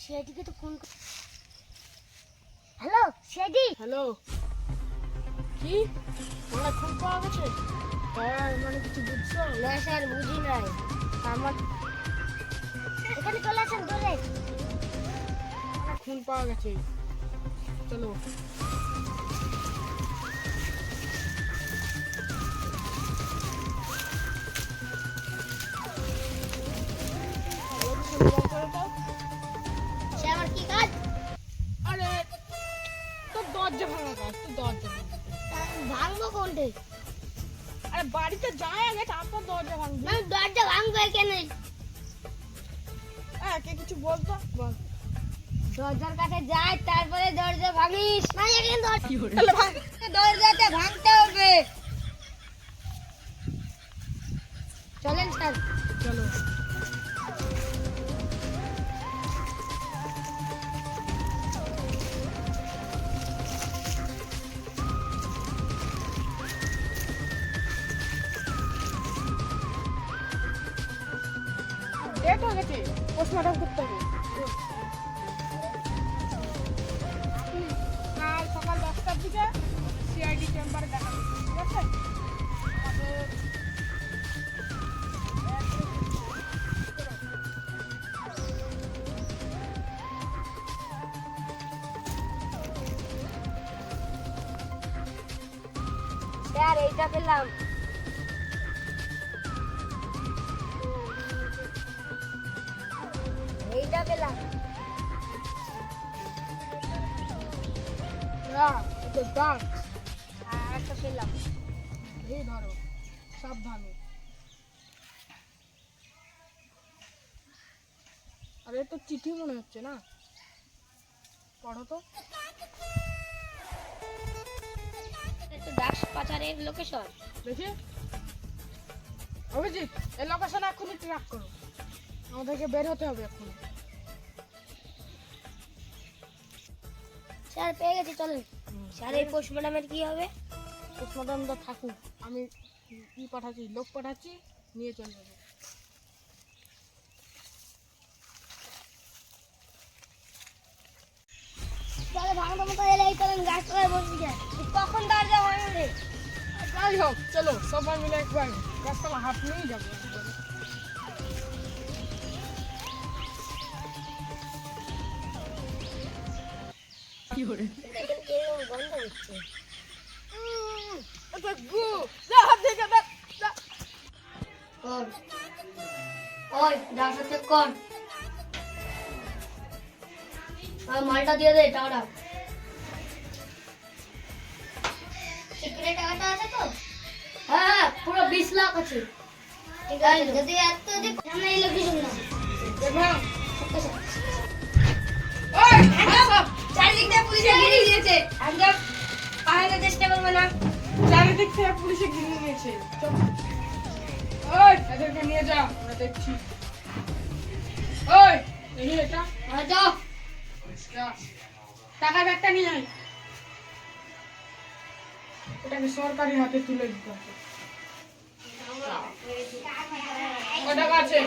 সেদিকে তো phone. Hello সেদি। Hello, কি তোমার ফোন পাওয়া গেছে? তার মানে কিছু বুঝছো? না স্যার বুঝি নাই। আমার এখানে চলে আসেন ধরে। খুন পাওয়া গেছে। চলো। সে আমার কি কাজ? আরে তোর দরজা ভাঙা কাজ, তোর দরজা ভাঙা। ভাঙবো কোনটা? আরে বাড়িতে যায় আগে, তারপর দরজা ভাঙবি। আমি দরজা ভাঙবো কেন? হ্যাঁ, কে কিছু বলতো? বল। দরজার কাছে যাই তারপরে দরজা ভাঙিস। না এখানে তাহলে ভাঙ। দরজাটা ভাঙতে হবে। চলেন স্যার। চলো। ডেট হয়ে গেছে, পোস্টমর্টম করতে হবে। কাল সকাল 10টার দিকে সিআইডি চেম্বারে দেখা করতে, ঠিক আছে? আমাদের স্যার এইটা পেলাম। এইটা পেলাম। দাগ আর একটা পেলাম। এই ধরো, সাবধানে। আরে তো চিঠি মনে হচ্ছে না, পড়ো তো। এটা ডাক পাচারের লোকেশন। দেখি অভিজিৎ, এই লোকেশন এখনই ট্র্যাক করো, আমাদেরকে বের হতে হবে এখন। স্যার পেয়ে গেছি, চলেন। স্যার এই পোস্টমর্টমের কি হবে? পোস্টমর্টমটা থাকুক, আমি পাঠাচ্ছি, লোক পাঠাচ্ছি, নিয়ে চলে যাবো। তাহলে ভাঙতে মতো এলে এই চলেন গাছতলায় বসবি যায়। কখন দরজা ভাঙবে? যাই হোক, চলো সবাই মিলে একবার গাছতলা হাত নিয়েই যাবো একবারে। কি করে দেখেন কিরকম গন্ধ হচ্ছে। কর। ওই ডাক্তার চেক কর। আর মালটা দিয়ে দে টাকাটা। সিক্রেট টাকাটা আছে তো? হ্যাঁ পুরো 20 লাখ আছে। ঠিক আছে যদি এত যদি আমরা এই লোকেশন না। চারিদিক থেকে পুলিশে ঘিরে দিয়েছে। আমরা পালানোর চেষ্টা করবো না। চারিদিক থেকে পুলিশে ঘিরে নিয়েছে। চল, ওই এদেরকে নিয়ে যা, আমরা দেখছি। ওই এই এটা যাও। টাকা ব্যাগটা নিয়ে আয়, এটাকে সরকারি হাতে তুলে দিতে হবে। কত টাকা আছে?